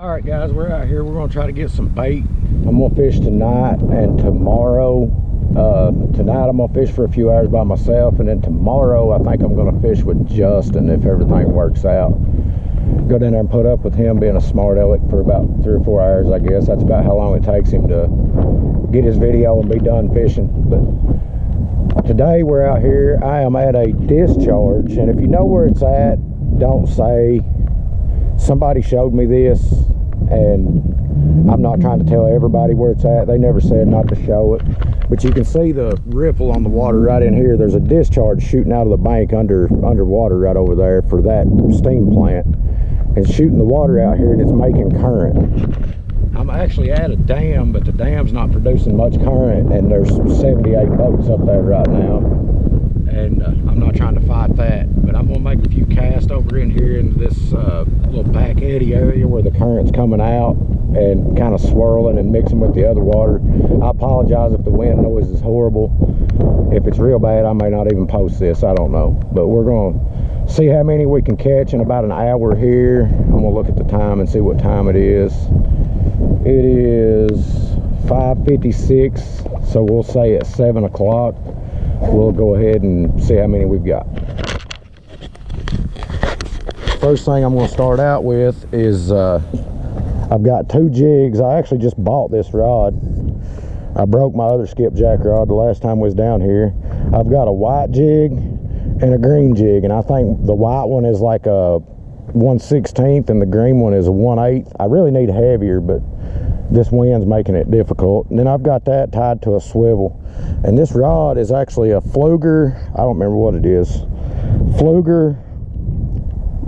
All right, guys, we're out here. We're gonna try to get some bait. I'm gonna fish tonight and tomorrow. Tonight I'm gonna fish for a few hours by myself, and then tomorrow I think I'm gonna fish with Justin if everything works out. Go down there and put up with him being a smart aleck for about 3 or 4 hours, I guess. That's about how long it takes him to get his video and be done fishing. But today we're out here. I am at a discharge, and if you know where it's at, don't say. Somebody showed me this, and I'm not trying to tell everybody where it's at. They never said not to show it, but you can see the ripple on the water right in here. There's a discharge shooting out of the bank underwater right over there for that steam plant. It's shooting the water out here, and it's making current. I'm actually at a dam, but the dam's not producing much current, and there's 78 boats up there right now, and I'm not trying to fight that. But I'm gonna make a few casts over in here into this little back eddy area where the current's coming out and kind of swirling and mixing with the other water. I apologize if the wind noise is horrible. If it's real bad, I may not even post this, I don't know. But we're gonna see how many we can catch in about an hour here. I'm gonna look at the time and see what time it is. It is 5:56, so we'll say at 7 o'clock we'll go ahead and see how many we've got. First thing I'm going to start out with is I've got 2 jigs. I actually just bought this rod. I broke my other skipjack rod the last time we was down here. I've got a white jig and a green jig, and I think the white one is like a 1/16 and the green one is a 1/8. I really need heavier, but this wind's making it difficult. And then I've got that tied to a swivel, and this rod is actually a Fluger. I don't remember what it is. Fluger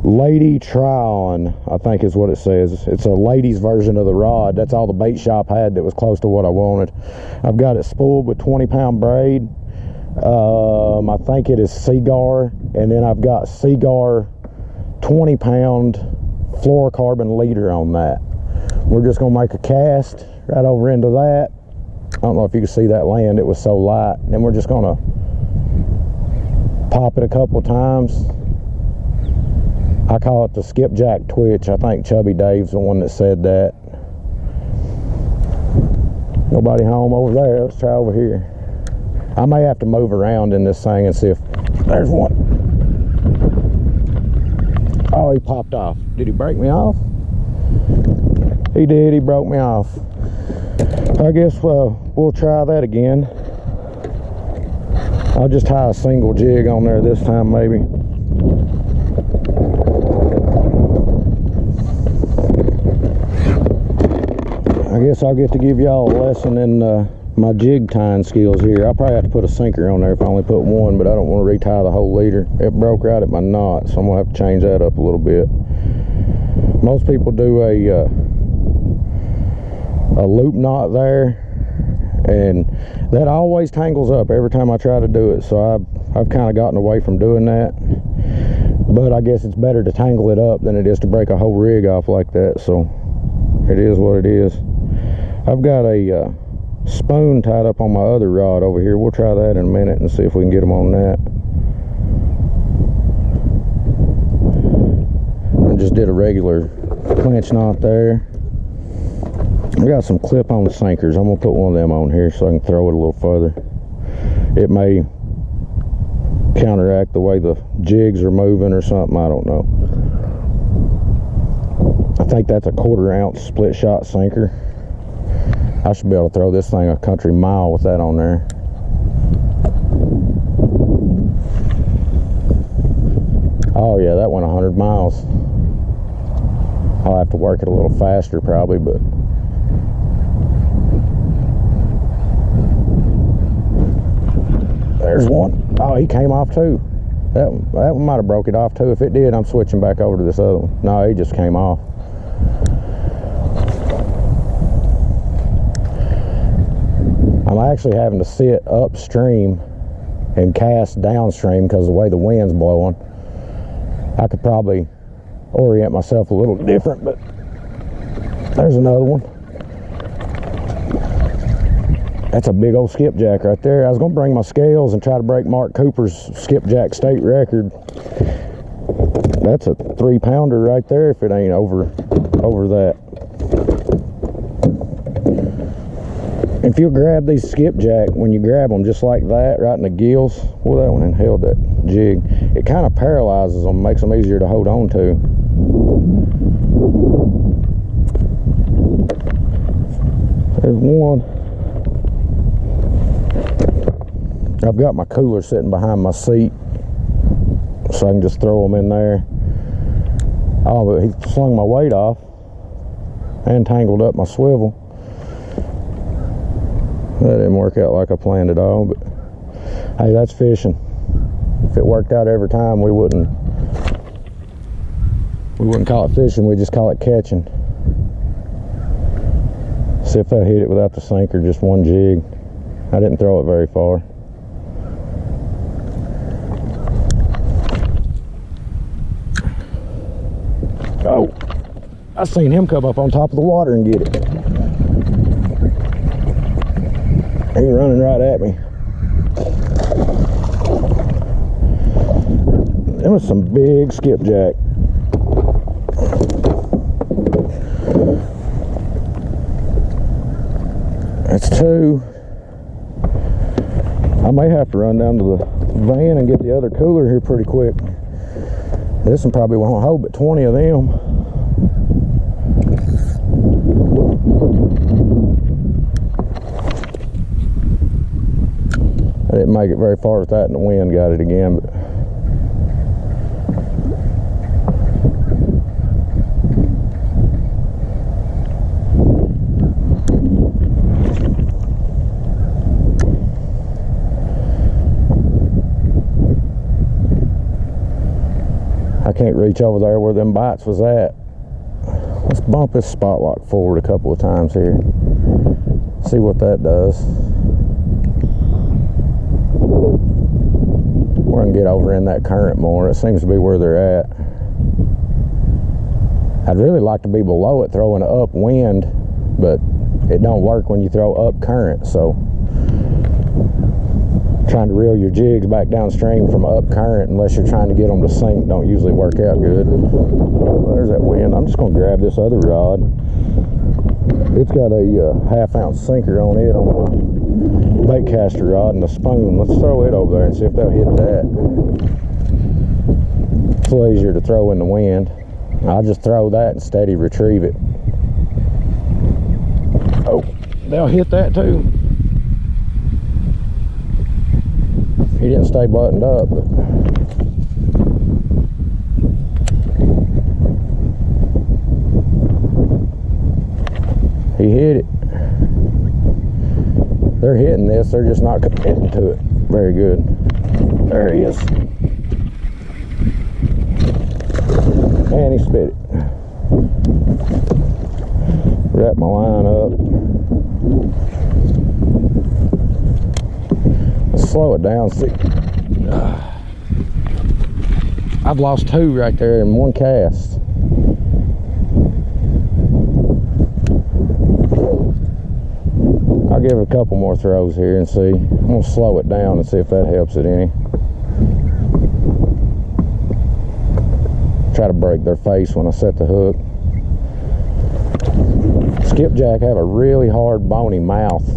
Lady Try-On, I think is what it says. It's a lady's version of the rod. That's all the bait shop had that was close to what I wanted. I've got it spooled with 20-pound braid. I think it is Seagar, and then I've got Seagar 20-pound fluorocarbon leader on that. We're just gonna make a cast right over into that. I don't know if you can see that land, it was so light. And then we're just gonna pop it a couple times. I call it the skipjack twitch. I think Chubby Dave's the one that said that. Nobody home over there. Let's try over here. I may have to move around in this thing and see if there's one. Oh, he popped off. Did he break me off? He did. He broke me off. I guess we'll try that again. I'll just tie a single jig on there this time, maybe. I guess I'll get to give y'all a lesson in my jig tying skills here. I'll probably have to put a sinker on there if I only put one, but I don't want to retie the whole leader. It broke right at my knot, so I'm gonna have to change that up a little bit. Most people do a loop knot there, and that always tangles up every time I try to do it, so I've kind of gotten away from doing that. But I guess it's better to tangle it up than it is to break a whole rig off like that, so it is what it is. I've got a spoon tied up on my other rod over here. We'll try that in a minute and see if we can get them on that. I just did a regular clinch knot there. I got some clip-on sinkers. I'm gonna put one of them on here so I can throw it a little further. It may counteract the way the jigs are moving or something, I don't know. I think that's a 1/4 ounce split shot sinker. I should be able to throw this thing a country mile with that on there. Oh yeah, that went 100 miles. I'll have to work it a little faster probably, but there's one. Oh, he came off too. That one might have broke it off too. If it did, I'm switching back over to this other one. No, he just came off. I'm actually having to sit upstream and cast downstream because of the way the wind's blowing. I could probably orient myself a little different, but there's another one. That's a big old skipjack right there. I was gonna bring my scales and try to break Mark Cooper's skipjack state record. That's a 3-pounder right there if it ain't over that. If you grab these skipjack, when you grab them just like that, right in the gills, well, that one inhaled that jig, it kind of paralyzes them, makes them easier to hold on to. There's one. I've got my cooler sitting behind my seat, so I can just throw them in there. Oh, but he slung my weight off and tangled up my swivel. That didn't work out like I planned at all, but hey, that's fishing. If it worked out every time, we wouldn't call it fishing, we just call it catching. See if I hit it without the sinker, just one jig. I didn't throw it very far. Oh, I seen him come up on top of the water and get it. He's running right at me. There was some big skipjack. That's two. I may have to run down to the van and get the other cooler here pretty quick. This one probably won't hold but 20 of them. I didn't make it very far with that, and the wind got it again, but I can't reach over there where them bites was at. Let's bump this spot lock forward a couple of times here. See what that does. We're gonna get over in that current more. It seems to be where they're at. I'd really like to be below it throwing an upwind, but it don't work when you throw up current, so trying to reel your jigs back downstream from up current, unless you're trying to get them to sink, don't usually work out good. There's that wind. I'm just gonna grab this other rod. It's got a half-ounce sinker on it on my bait caster rod and a spoon. Let's throw it over there and see if they'll hit that. It's a little easier to throw in the wind. I'll just throw that and steady retrieve it. Oh, they'll hit that too. He didn't stay buttoned up, but he hit it. They're hitting this, they're just not committing to it. Very good. There he is. And he spit it. Wrap my line up. Let's slow it down. See, I've lost two right there in one cast. I'll give it a couple more throws here and see. I'm gonna slow it down and see if that helps it any. Try to break their face when I set the hook. Skipjack have a really hard bony mouth,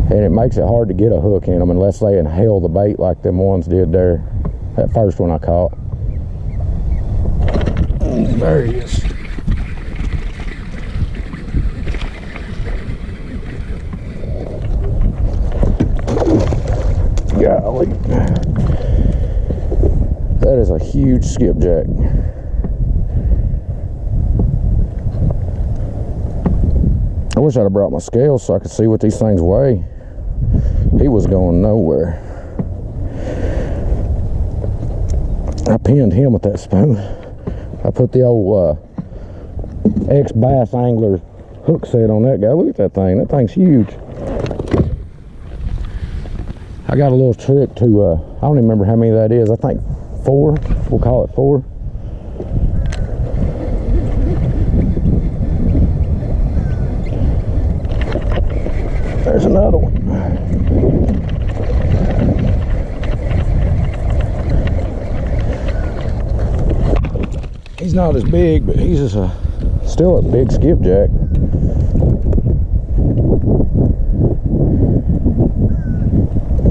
and it makes it hard to get a hook in them unless they inhale the bait like them ones did there. That first one I caught. There he is. Golly. That is a huge skipjack. I wish I'd have brought my scales so I could see what these things weigh. He was going nowhere. I pinned him with that spoon. I put the old ex-bass angler hook set on that guy. Look at that thing. That thing's huge. I got a little trick to, I don't even remember how many that is. I think 4. We'll call it 4. There's another one. He's not as big, but he's just still a big skipjack.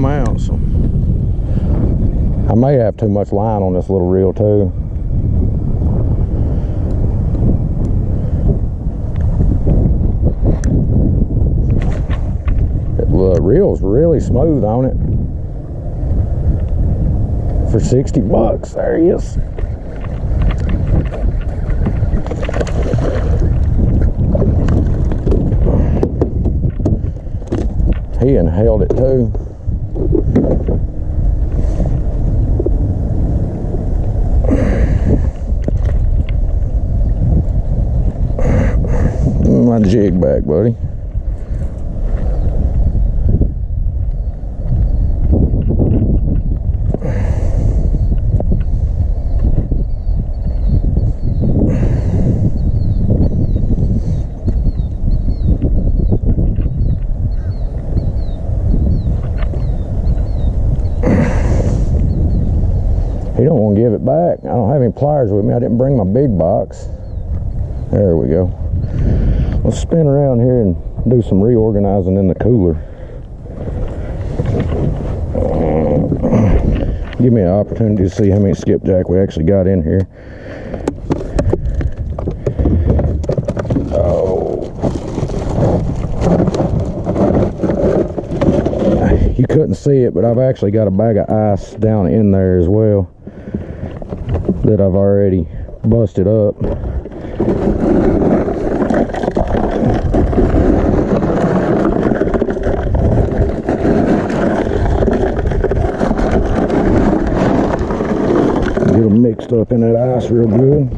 come out. So I may have too much line on this little reel too. The reel's really smooth on it. For 60 bucks, there he is. He inhaled it too. My jig back, buddy. He don't want to give it back. I don't have any pliers with me. I didn't bring my big box. There we go. Let's spin around here and do some reorganizing in the cooler. Give me an opportunity to see how many skipjack we actually got in here. Oh. You couldn't see it, but I've actually got a bag of ice down in there as well that I've already busted up. Get them mixed up in that ice real good.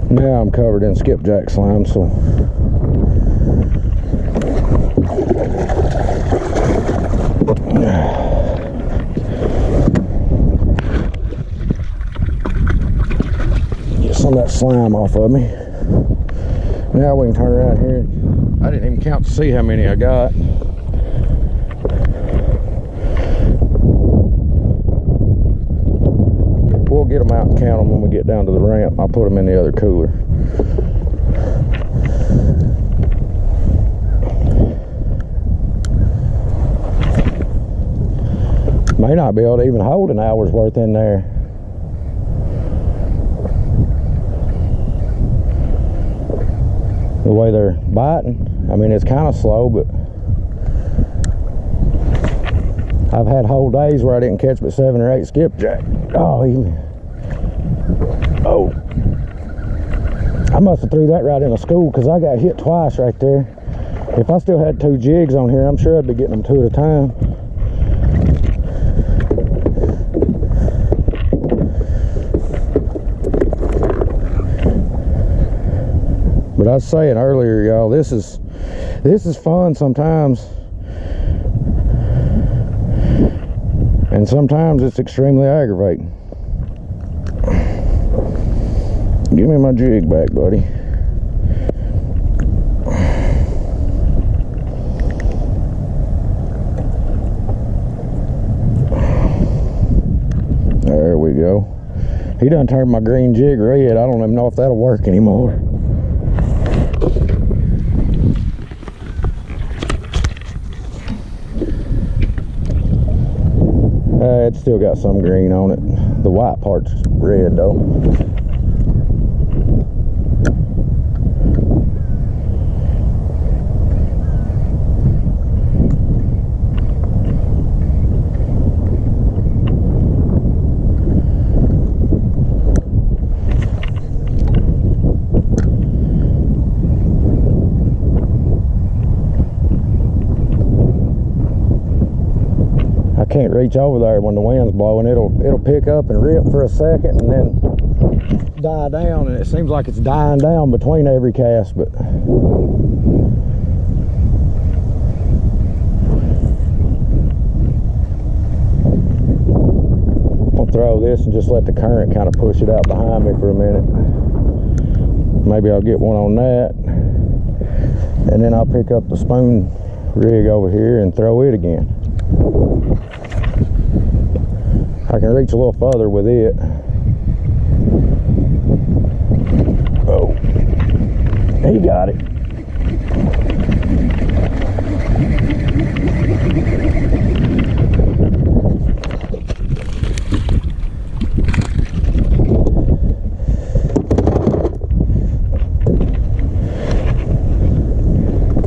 Now I'm covered in skipjack slime, so get some of that slime off of me. Now we can turn around here. I didn't even count to see how many I got. We'll get them out and count them when we get down to the ramp. I'll put them in the other cooler. May not be able to even hold an hour's worth in there. The way they're biting, I mean, it's kind of slow, but I've had whole days where I didn't catch but 7 or 8 skipjack. Oh, I must have threw that right in a school because I got hit twice right there. If I still had 2 jigs on here, I'm sure I'd be getting them 2 at a time. But I was saying earlier, y'all, this is fun sometimes, and sometimes it's extremely aggravating. Give me my jig back, buddy. There we go. He done turned my green jig red. I don't even know if that'll work anymore. It's still got some green on it. The white part's red though. Can't reach over there when the wind's blowing. It'll pick up and rip for a second and then die down, and it seems like it's dying down between every cast. But I'll throw this and just let the current kind of push it out behind me for a minute. Maybe I'll get one on that, and then I'll pick up the spoon rig over here and throw it again. I can reach a little further with it. Oh, he got it.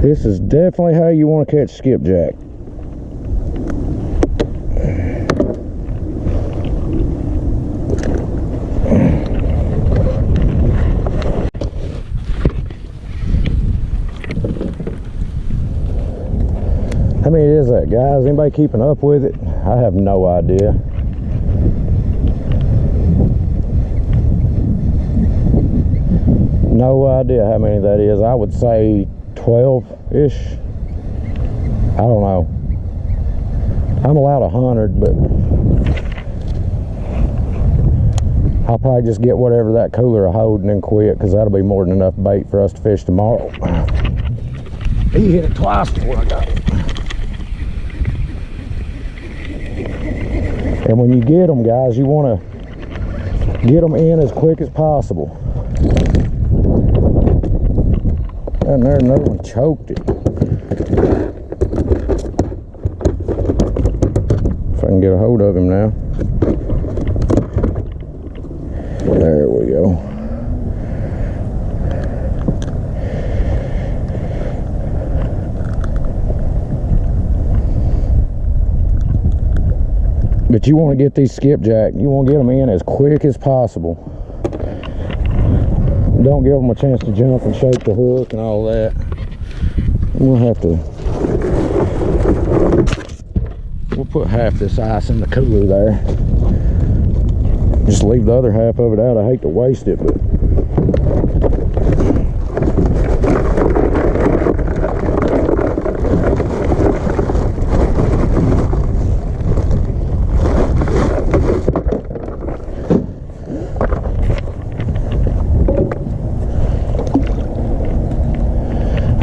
This is definitely how you want to catch skipjack. How many is that, guys? Anybody keeping up with it? I have no idea. No idea how many that is. I would say 12-ish. I don't know. I'm allowed 100, but I'll probably just get whatever that cooler will hold and then quit, because that'll be more than enough bait for us to fish tomorrow. He hit it twice before I got it. And when you get them, guys, you want to get them in as quick as possible. And there, another one choked it. If I can get a hold of him now. There we go. But you want to get these skipjack, you want to get them in as quick as possible. Don't give them a chance to jump and shake the hook and all that. We'll put half this ice in the cooler there. Just leave the other half of it out. I hate to waste it, but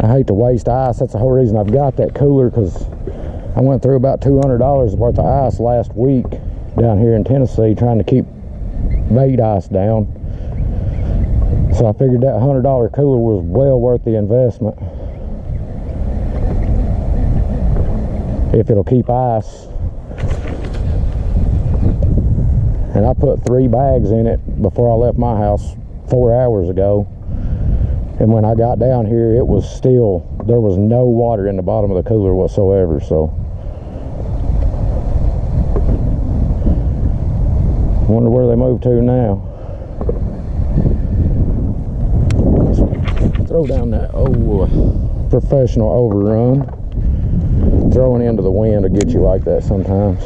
I hate to waste ice. That's the whole reason I've got that cooler, because I went through about $200 worth of ice last week down here in Tennessee trying to keep bait ice down. So I figured that $100 cooler was well worth the investment. If it'll keep ice. And I put 3 bags in it before I left my house 4 hours ago. And when I got down here, it was still, there was no water in the bottom of the cooler whatsoever, so. Wonder where they moved to now. Let's throw down that old professional overrun. Throwing into the wind will get you like that sometimes.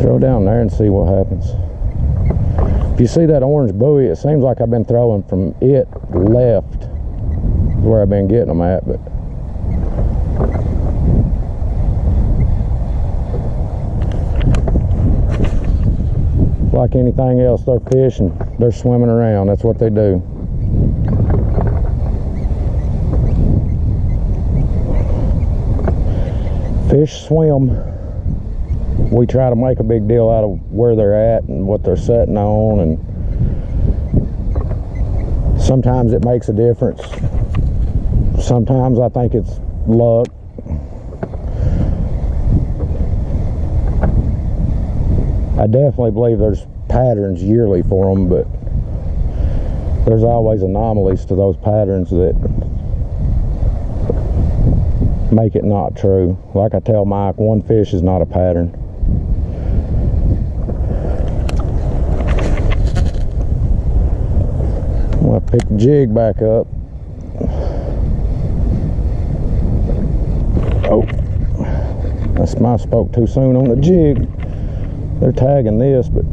Throw down there and see what happens. If you see that orange buoy, it seems like I've been throwing from it left where I've been getting them at, but like anything else, they're fishing, they're swimming around. That's what they do. Fish swim. We try to make a big deal out of where they're at and what they're sitting on, and sometimes it makes a difference. Sometimes I think it's luck. I definitely believe there's patterns yearly for them, but there's always anomalies to those patterns that make it not true. Like I tell Mike, one fish is not a pattern. I'm gonna pick the jig back up. Oh, I spoke too soon on the jig. They're tagging this, but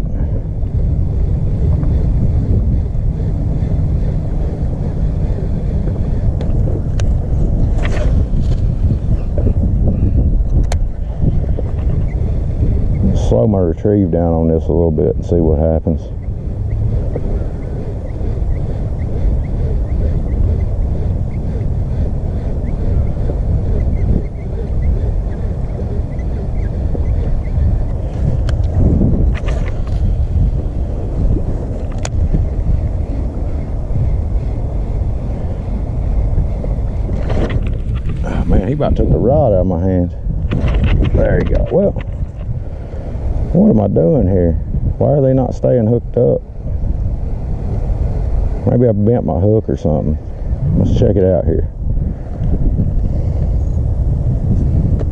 slow my retrieve down on this a little bit and see what happens. he about took the rod out of my hand. There you go. Well, what am I doing here? Why are they not staying hooked up? Maybe I bent my hook or something. Let's check it out here.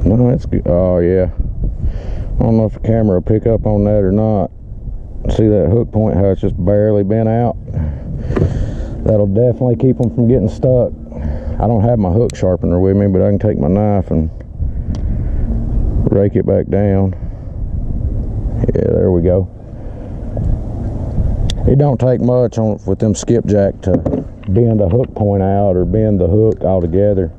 No, it's good. Oh yeah. I don't know if the camera will pick up on that or not. See that hook point, how it's just barely bent out? That'll definitely keep them from getting stuck. I don't have my hook sharpener with me, but I can take my knife and rake it back down. Yeah, there we go. It don't take much with them skipjack to bend a hook point out or bend the hook altogether.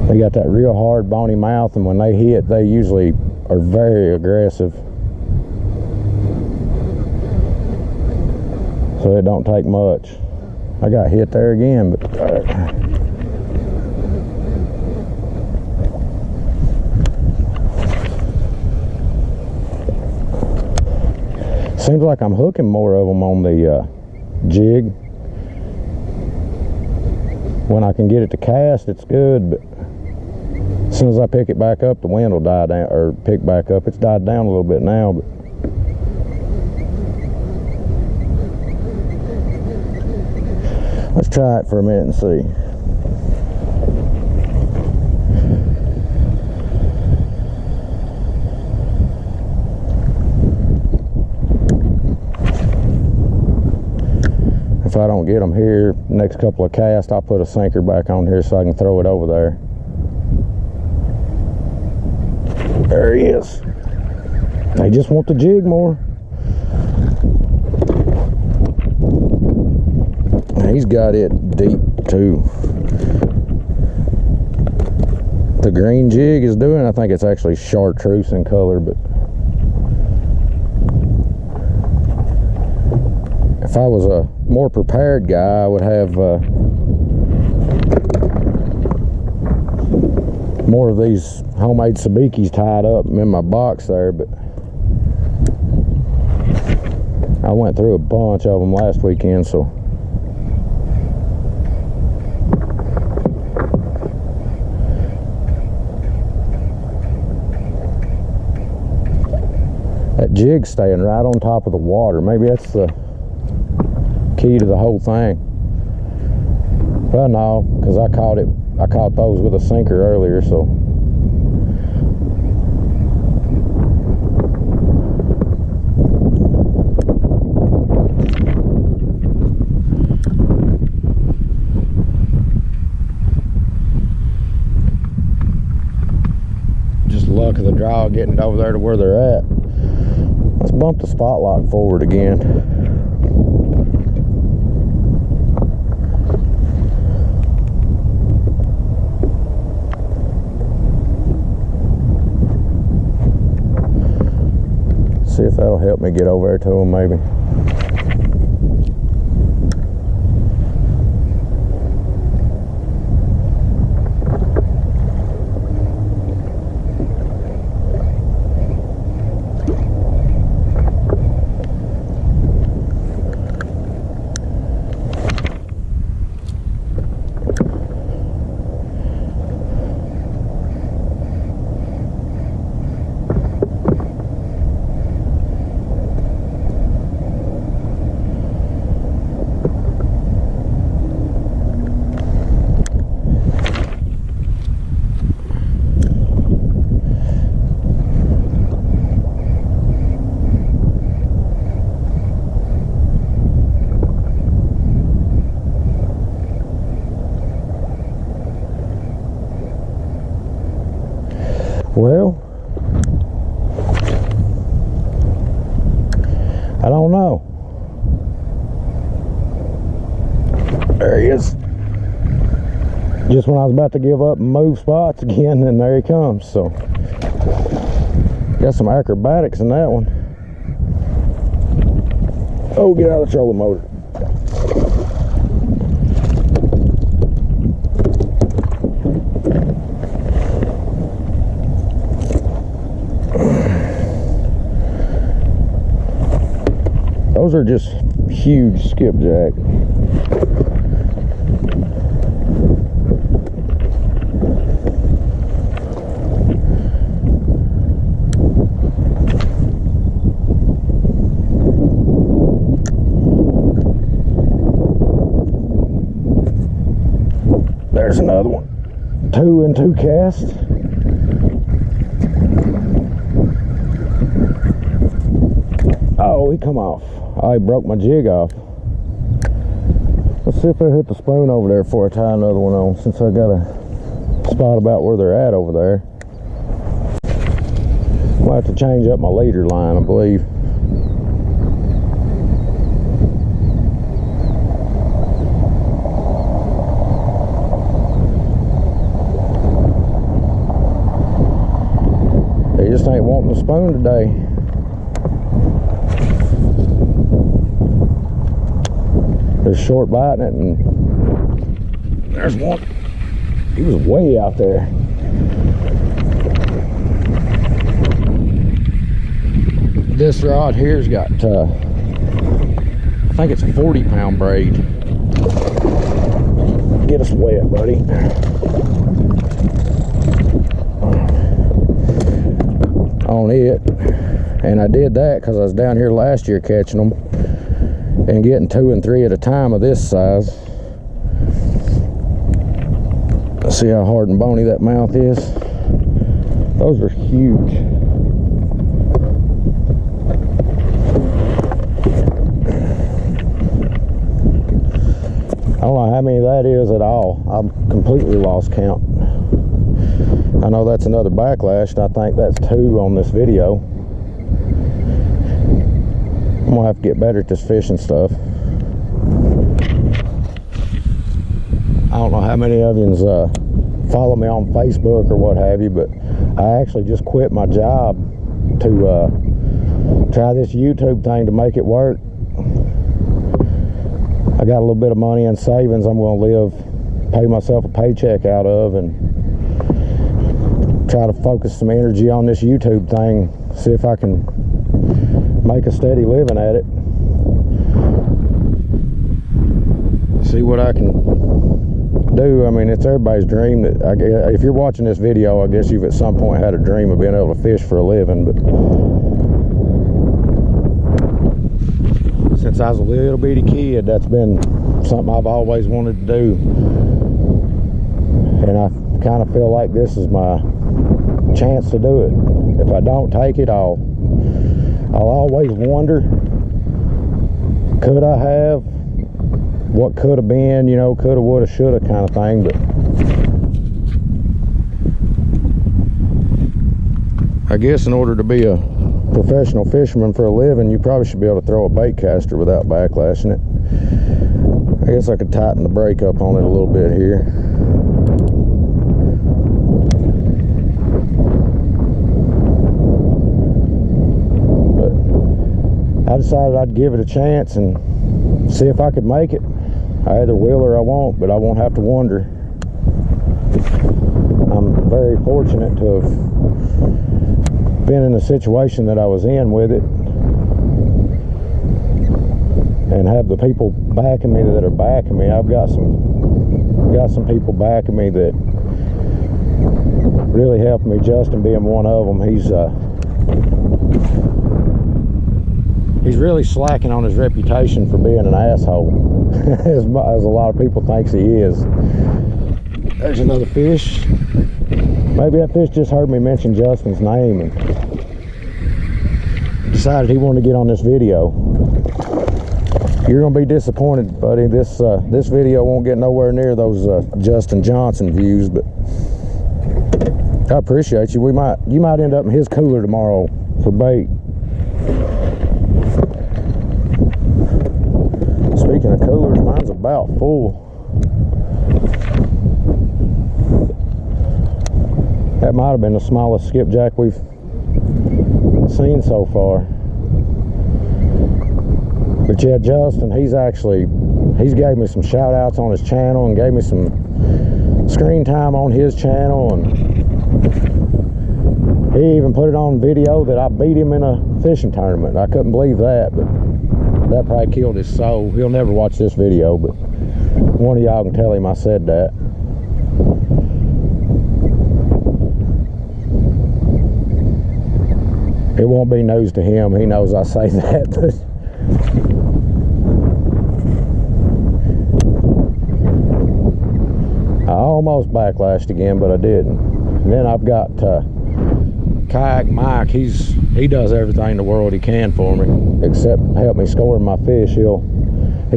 They got that real hard bony mouth, and when they hit, they usually are very aggressive. So it don't take much. I got hit there again, but seems like I'm hooking more of them on the jig. When I can get it to cast, it's good, but as soon as I pick it back up, the wind will die down, or pick back up. It's died down a little bit now, but let's try it for a minute and see. If I don't get them here, next couple of casts, I'll put a sinker back on here so I can throw it over there. There he is. They just want the jig more. He's got it deep too. The green jig is doing, I think it's actually chartreuse in color, but if I was a more prepared guy, I would have more of these homemade sabikis tied up in my box there, but I went through a bunch of them last weekend, so that jig's staying right on top of the water. Maybe that's the key to the whole thing. Well, no, because I caught those with a sinker earlier, so just luck of the draw getting it over there to where they're at. Let's bump the spot lock forward again. See if that'll help me get over there to them, maybe. Well, I don't know. There he is. Just when I was about to give up and move spots again, and there he comes. So, got some acrobatics in that one. Oh, get out of the trolling motor. Those are just huge skipjack. There's another one. 2 and 2 casts. Oh, he come off. Oh, he broke my jig off. Let's see if I hit the spoon over there before I tie another one on, since I got a spot about where they're at over there. I'll have to change up my leader line, I believe. They just ain't wanting the spoon today. They're short biting it, and there's one. He was way out there. This rod here's got, I think it's a 40-pound braid. Get us wet, buddy. On it, and I did that because I was down here last year catching them and getting 2 and 3 at a time of this size. Let's see how hard and bony that mouth is. Those are huge. I don't know how many that is at all. I've completely lost count. I know that's another backlash, and I think that's 2 on this video. I'm gonna have to get better at this fishing stuff. I don't know how many of you follow me on Facebook or what have you, but I actually just quit my job to try this YouTube thing to make it work. I got a little bit of money in savings I'm gonna pay myself a paycheck out of, and try to focus some energy on this YouTube thing, see if I can make a steady living at it. See what I can do. I mean, it's everybody's dream. That if you're watching this video, I guess you've at some point had a dream of being able to fish for a living, but since I was a little bitty kid, that's been something I've always wanted to do, and I kind of feel like this is my chance to do it. If I don't take it, I'll always wonder, could I have, what could have been, you know, coulda, woulda, shoulda kind of thing. But I guess in order to be a professional fisherman for a living, you probably should be able to throw a bait caster without backlashing it. I guess I could tighten the brake up on it a little bit here. I decided I'd give it a chance and see if I could make it. I either will or I won't, but I won't have to wonder. I'm very fortunate to have been in the situation that I was in with it, and have the people backing me that are backing me. I've got some people backing me that really helped me. Justin being one of them. He's really slacking on his reputation for being an asshole, as a lot of people thinks he is. There's another fish. Maybe that fish just heard me mention Justin's name and decided he wanted to get on this video. You're gonna be disappointed, buddy. This video won't get nowhere near those Justin Johnson views, but I appreciate you. You might end up in his cooler tomorrow for bait. Speaking of coolers, mine's about full. That might have been the smallest skipjack we've seen so far. But yeah, Justin, he's gave me some shout outs on his channel and gave me some screen time on his channel, and he even put it on video that I beat him in a fishing tournament. I couldn't believe that, but That probably killed his soul. He'll never watch this video, but one of y'all can tell him I said that. It won't be news to him. He knows I say that, but I almost backlashed again, but I didn't. And then I've got Kayak Mike. He does everything in the world he can for me, except help me scoring my fish. He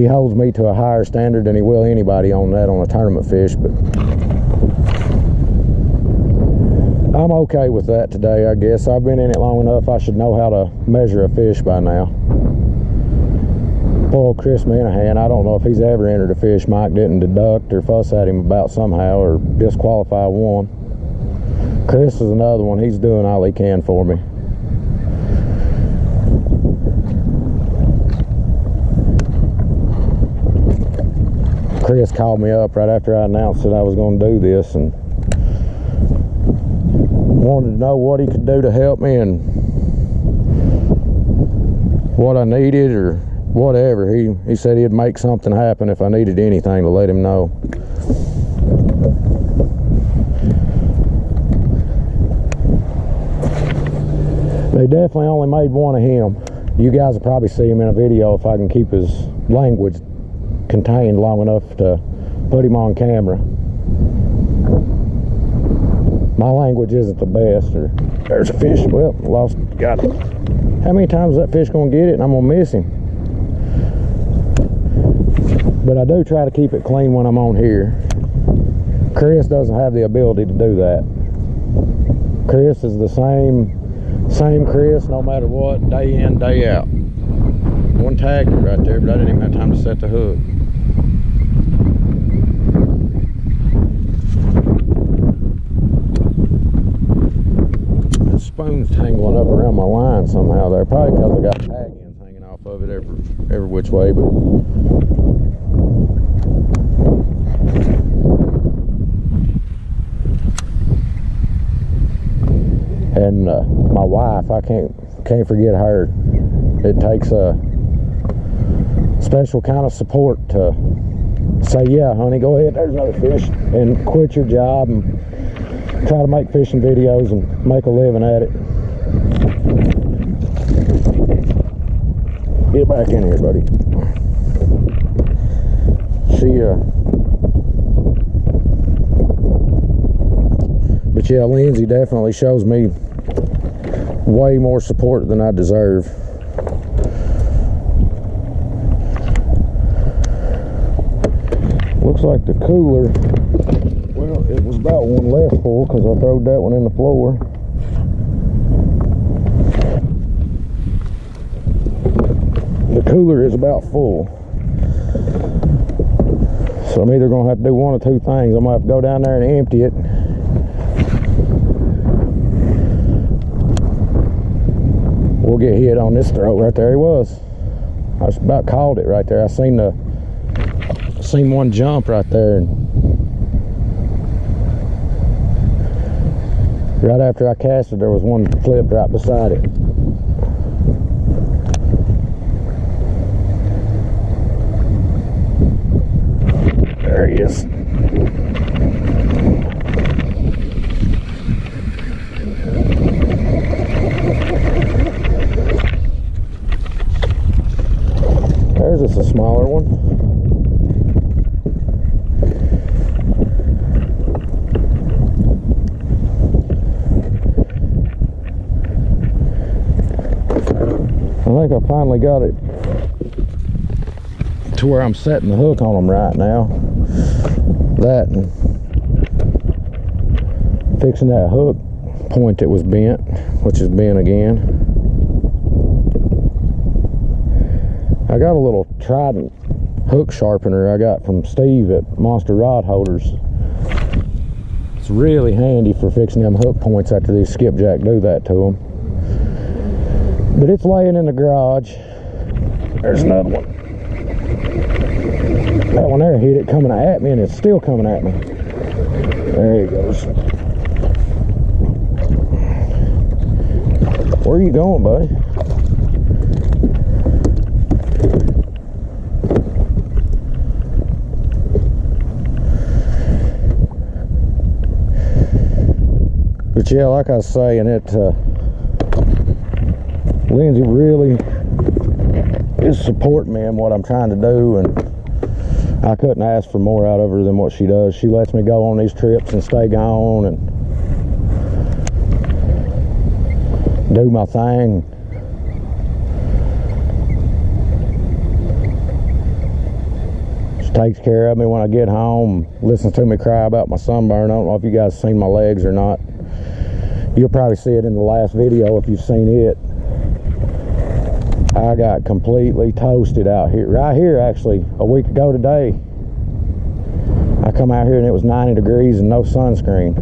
holds me to a higher standard than he will anybody on that on a tournament fish, but I'm okay with that today, I guess. I've been in it long enough, I should know how to measure a fish by now. Poor old Chris Minahan, I don't know if he's ever entered a fish Mike didn't deduct or fuss at him about somehow or disqualify one. Chris is another one. He's doing all he can for me. Chris called me up right after I announced that I was going to do this and wanted to know what he could do to help me and what I needed or whatever. He said he'd make something happen if I needed anything to let him know. They definitely only made one of him. You guys will probably see him in a video if I can keep his language contained long enough to put him on camera. My language isn't the best. Or there's a fish. Well, got it. How many times is that fish gonna get it and I'm gonna miss him? But I do try to keep it clean when I'm on here. Chris doesn't have the ability to do that. Chris is the same Chris no matter what, day in, day out. One tagged it right there, but I didn't even have time to set the hook. The spoon's tangling up around my line somehow there, probably because I got tag ends hanging off of it every which way, but and my wife, I can't forget her. It takes a special kind of support to say, yeah honey, go ahead, there's another fish, and quit your job and try to make fishing videos and make a living at it. Get back in here, buddy. But yeah, Lindsay definitely shows me way more support than I deserve. Looks like the cooler, well, it was about one left full because I throwed that one in the floor. The cooler is about full. So I'm either going to have to do one of two things. I'm going to have to go down there and empty it. We'll get hit on this throat right there. He was. I just about called it right there. I seen one jump right there. And right after I cast it, there was one flipped right beside it. There he is. There's just a smaller one. I think I finally got it to where I'm setting the hook on them right now. That and fixing that hook point that was bent, which is bent again. I got a little Trident hook sharpener I got from Steve at Monster Rod Holders. It's really handy for fixing them hook points after these skipjack do that to them. But it's laying in the garage. There's another one. That one there hit it coming at me, and it's still coming at me. There he goes. Where are you going, buddy? But yeah, like I was saying, Lindsay really is supporting me in what I'm trying to do, and I couldn't ask for more out of her than what she does. She lets me go on these trips and stay gone and do my thing. She takes care of me when I get home, listens to me cry about my sunburn. I don't know if you guys seen my legs or not. You'll probably see it in the last video if you've seen it. I got completely toasted out here, right here actually, a week ago today. I come out here and it was 90 degrees and no sunscreen.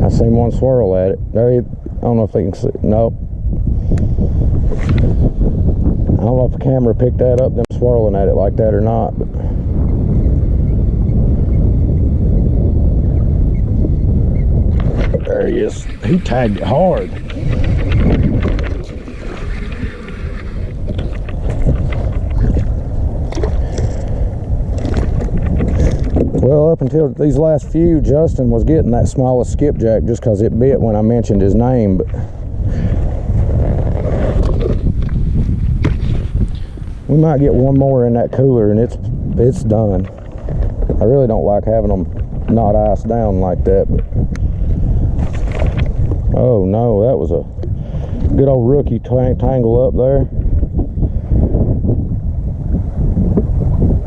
I seen one swirl at it. There, I don't know if they can see. Nope. I don't know if the camera picked that up, them swirling at it like that or not. But there he is. He tagged it hard. Well, up until these last few, Justin was getting that smallest skipjack just because it bit when I mentioned his name. But we might get one more in that cooler and it's done. I really don't like having them not iced down like that. But oh no, that was a good old rookie tangle up there.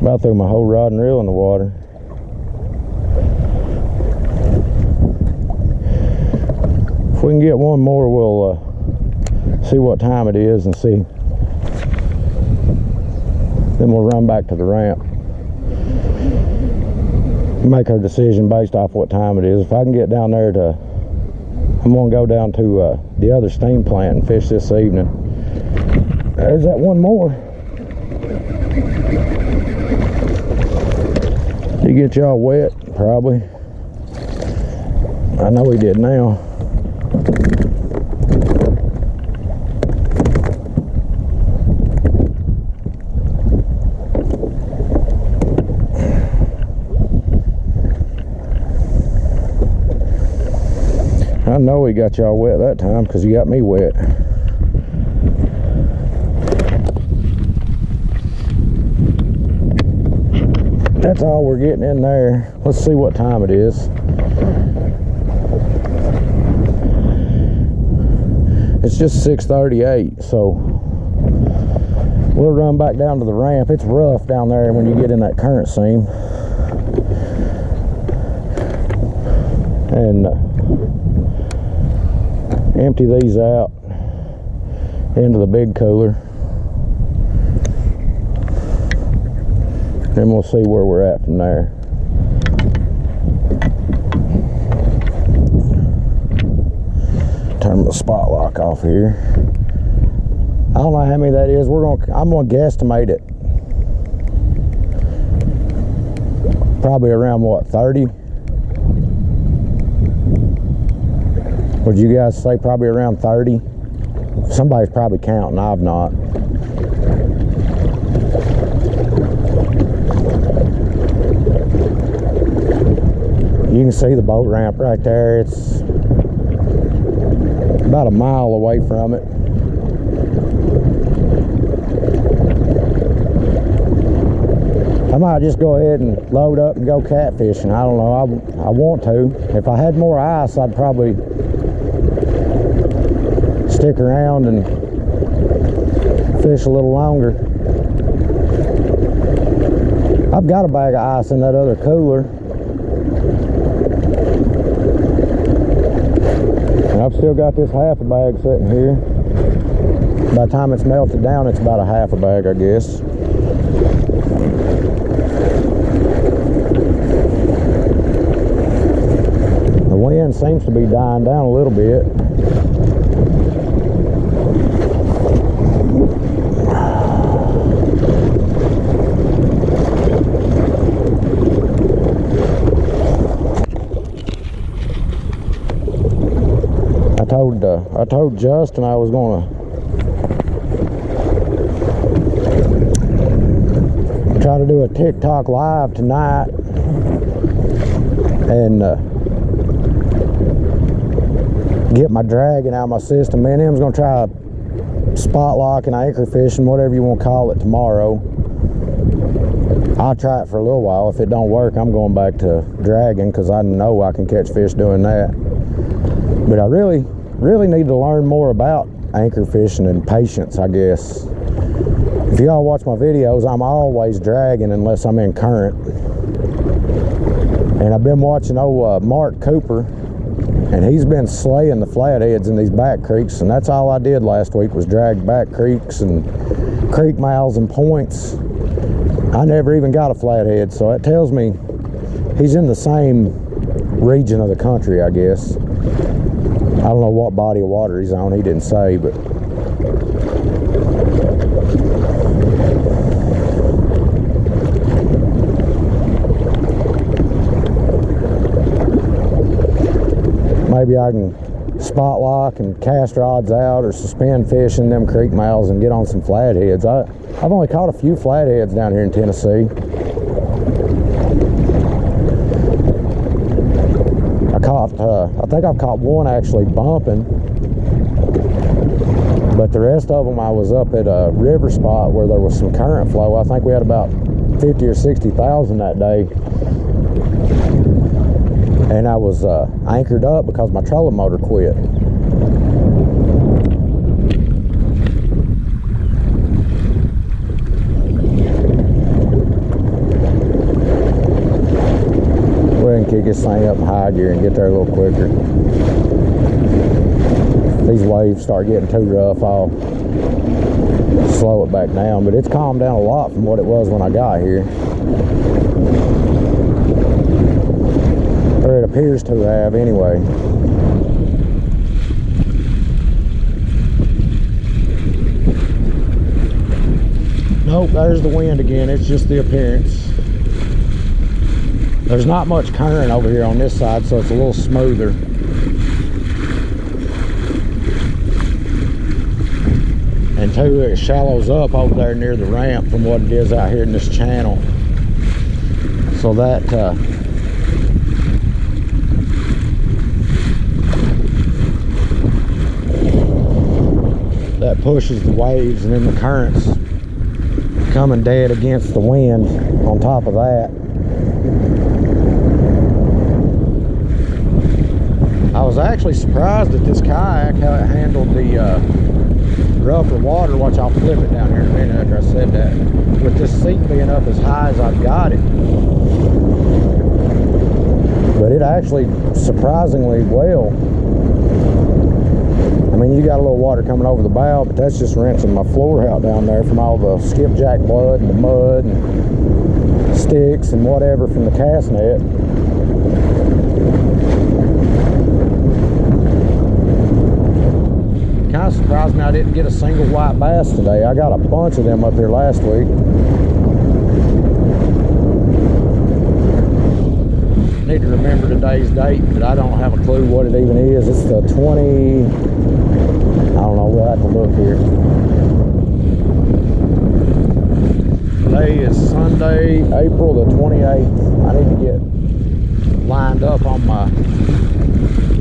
About threw my whole rod and reel in the water. If we can get one more, we'll see what time it is and see. Then we'll run back to the ramp. Make our decision based off what time it is. If I can get down there to, I'm gonna go down to the other steam plant and fish this evening. There's that one more. Did he get y'all wet? Probably. I know he did now. I know he got y'all wet that time because he got me wet. That's all we're getting in there. Let's see what time it is. It's just 6:38, so we'll run back down to the ramp. It's rough down there when you get in that current seam. And empty these out into the big cooler. Then we'll see where we're at from there. Turn the spot lock off here. I don't know how many that is. I'm gonna guesstimate it. Probably around what, 30? Would you guys say probably around 30? Somebody's probably counting, I've not. You can see the boat ramp right there. It's about a mile away from it. I might just go ahead and load up and go catfishing. I don't know, I want to. If I had more ice, I'd probably stick around and fish a little longer. I've got a bag of ice in that other cooler. And I've still got this half a bag sitting here. By the time it's melted down, it's about a half a bag, I guess. The wind seems to be dying down a little bit. I told Justin I was gonna try to do a TikTok live tonight and get my dragging out of my system. Me and him's gonna try spot locking, anchor fishing, whatever you want to call it, tomorrow. I'll try it for a little while. If it don't work, I'm going back to dragging, because I know I can catch fish doing that. But I really need to learn more about anchor fishing and patience, I guess. If y'all watch my videos, I'm always dragging unless I'm in current. And I've been watching Mark Cooper, and he's been slaying the flatheads in these back creeks, and that's all I did last week was drag back creeks and creek mouths and points. I never even got a flathead, so that tells me he's in the same region of the country, I guess. I don't know what body of water he's on, he didn't say, but maybe I can spot lock and cast rods out or suspend fish in them creek mouths and get on some flatheads. I've only caught a few flatheads down here in Tennessee. I think I've caught one actually bumping, but the rest of them I was up at a river spot where there was some current flow. I think we had about 50 or 60,000 that day, and I was anchored up because my trolling motor quit. Kick this thing up in high gear and get there a little quicker. If these waves start getting too rough, I'll slow it back down, but it's calmed down a lot from what it was when I got here, or it appears to have anyway. Nope, there's the wind again. It's just the appearance. There's not much current over here on this side, so it's a little smoother. And two, it shallows up over there near the ramp from what it is out here in this channel. So that that pushes the waves, and then the current's coming dead against the wind on top of that. I was actually surprised at this kayak, how it handled the rougher water. Watch, I'll flip it down here in a minute after I said that. With this seat being up as high as I've got it. But it actually surprisingly well. I mean, you got a little water coming over the bow, but that's just rinsing my floor out down there from all the skipjack blood and the mud and sticks and whatever from the cast net. Kind of surprised me I didn't get a single white bass today. I got a bunch of them up here last week. Need to remember today's date, but I don't have a clue what it even is. It's the 20, I don't know, we'll have to look here. Today is Sunday, April the 28th. I need to get lined up on my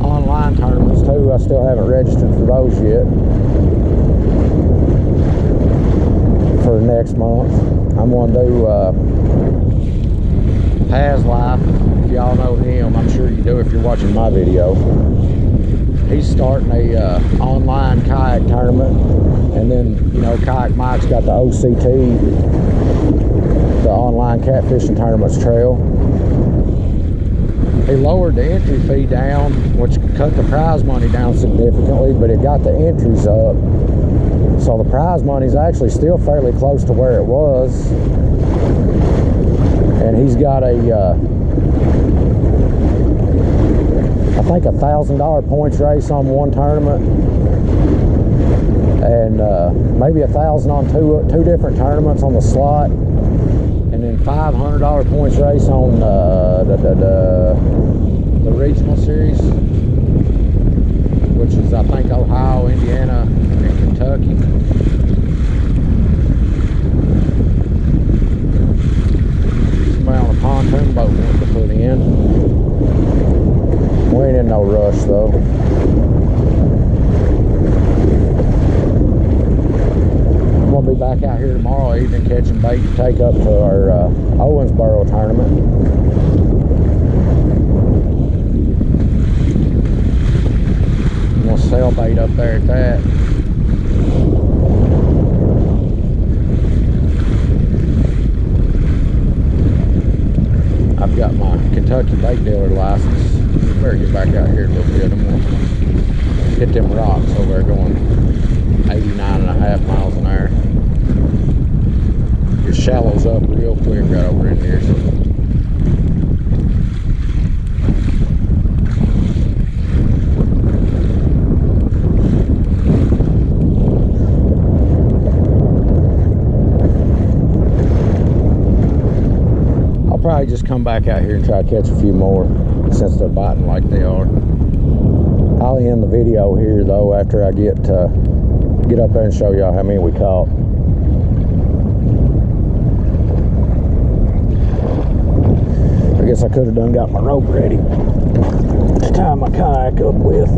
online tournaments too. I still haven't registered for those yet. For next month, I'm going to do Has Life. If y'all know him, I'm sure you do if you're watching my video. He's starting a online kayak tournament, and then, you know, Kayak Mike's got the OCT, the online catfishing tournaments trail. He lowered the entry fee down, which cut the prize money down significantly, but it got the entries up. So the prize money's actually still fairly close to where it was. And he's got a, I think $1,000 points race on one tournament, and maybe $1,000 on two different tournaments on the slot. And then $500 points race on the regional series, which is, I think, Ohio, Indiana, and Kentucky. Somebody on a pontoon boat wants to put in. We ain't in no rush though. I'm gonna be back out here tomorrow evening catching bait to take up to our Owensboro tournament. I'm gonna sell bait up there at that. I've got my Kentucky bait dealer license. Better get back out here a little bit. I'm gonna hit them rocks over there going 89.5 miles an hour. It shallows up real quick right over in here. So. I'll probably just come back out here and try to catch a few more since they're biting like they are. I'll end the video here though after I get up there and show y'all how many we caught. I guess I could have done got my rope ready to tie my kayak up with.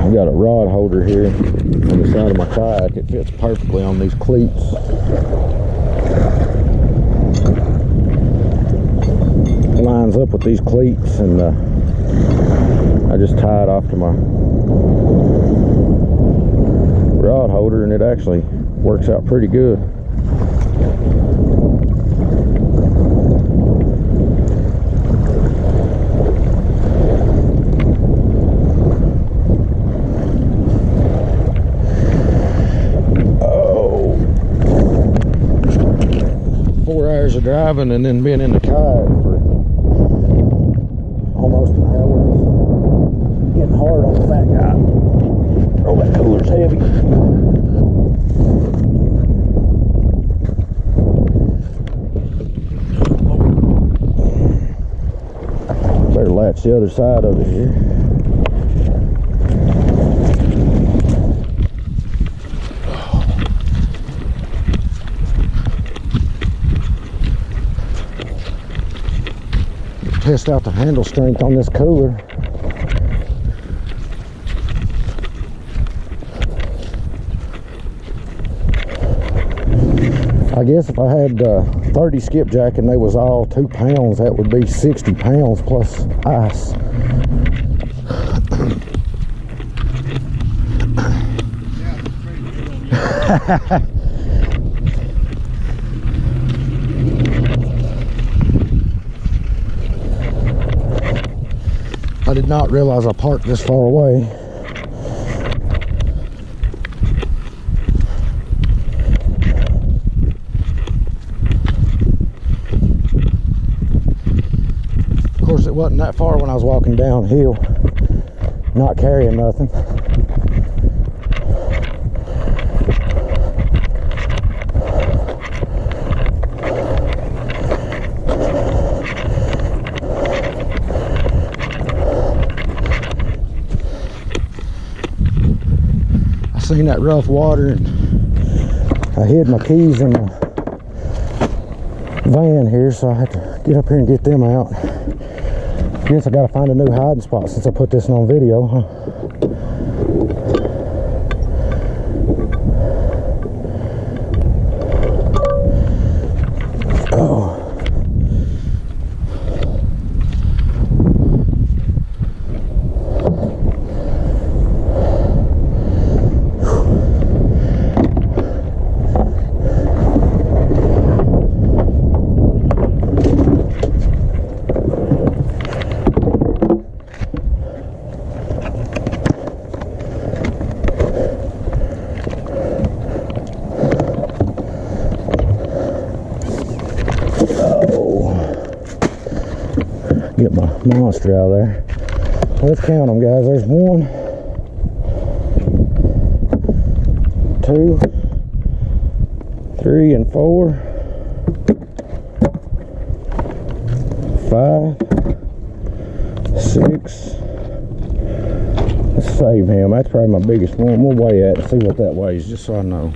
I've got a rod holder here on the side of my kayak. It fits perfectly on these cleats. It lines up with these cleats, and I just tie it off to my rod holder, and it actually works out pretty good. Of driving and then being in the kayak for almost an hour. Getting hard on the fat guy. Oh, that cooler's heavy. Better latch the other side of it here. Test out the handle strength on this cooler. I guess if I had 30 skipjack and they was all 2 pounds, that would be 60 pounds plus ice. I did not realize I parked this far away. Of course, it wasn't that far when I was walking downhill, not carrying nothing. Seen that rough water and I hid my keys in the van here, so I had to get up here and get them out. Guess I gotta find a new hiding spot since I put this on video, huh? Oh. Get my monster out of there. Let's count them, guys. There's 1, 2, 3, and 4, 5, 6, Let's save him. That's probably my biggest one. We'll weigh it and see what that weighs, just so I know.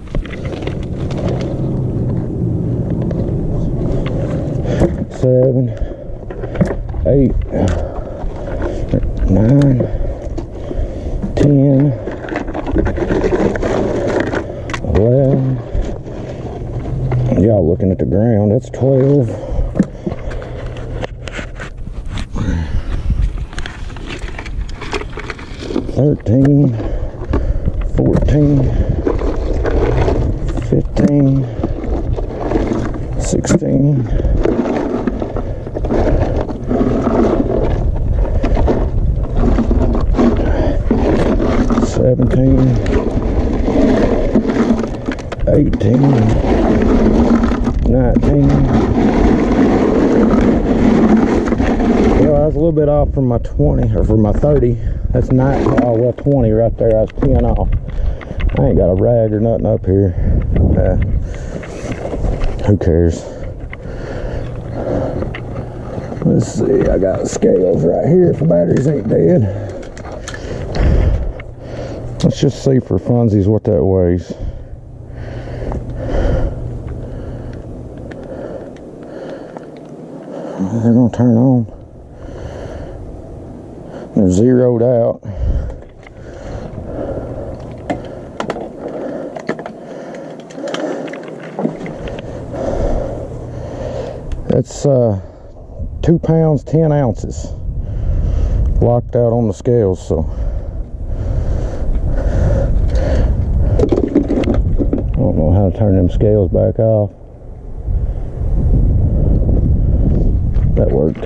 7, 8, 9, 10, 11. Y'all looking at the ground. That's 12. 13, 14, 15, 16, 17, 18, 19. Well, I was a little bit off from my 20, or from my 30. That's 9, oh well, 20 right there. I was 10 off. I ain't got a rag or nothing up here. Who cares? Let's see, I got scales right here if the batteries ain't dead. Let's just see for funsies what that weighs. They're gonna turn on. They're zeroed out. That's 2 pounds 10 ounces locked out on the scales. So I don't know how to turn them scales back off. That worked.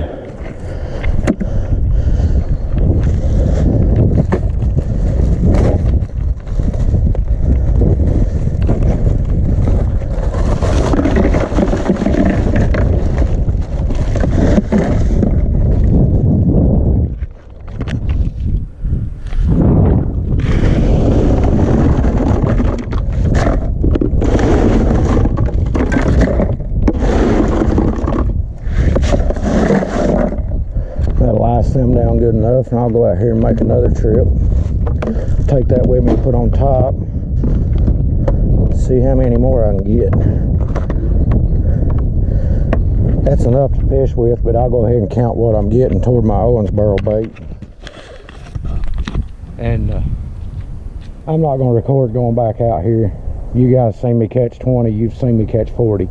That'll ice them down good enough, and I'll go out here and make another trip. Take that with me and put on top. See how many more I can get. That's enough to fish with, but I'll go ahead and count what I'm getting toward my Owensboro bait. And I'm not going to record going back out here. You guys seen me catch 20, you've seen me catch 40.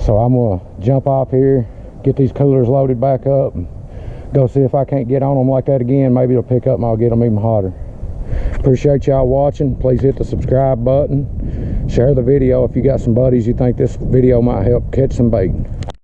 So I'm going to jump off here, get these coolers loaded back up, and go see if I can't get on them like that again. Maybe it'll pick up and I'll get them even hotter. Appreciate y'all watching. Please hit the subscribe button. Share the video if you got some buddies you think this video might help catch some bait.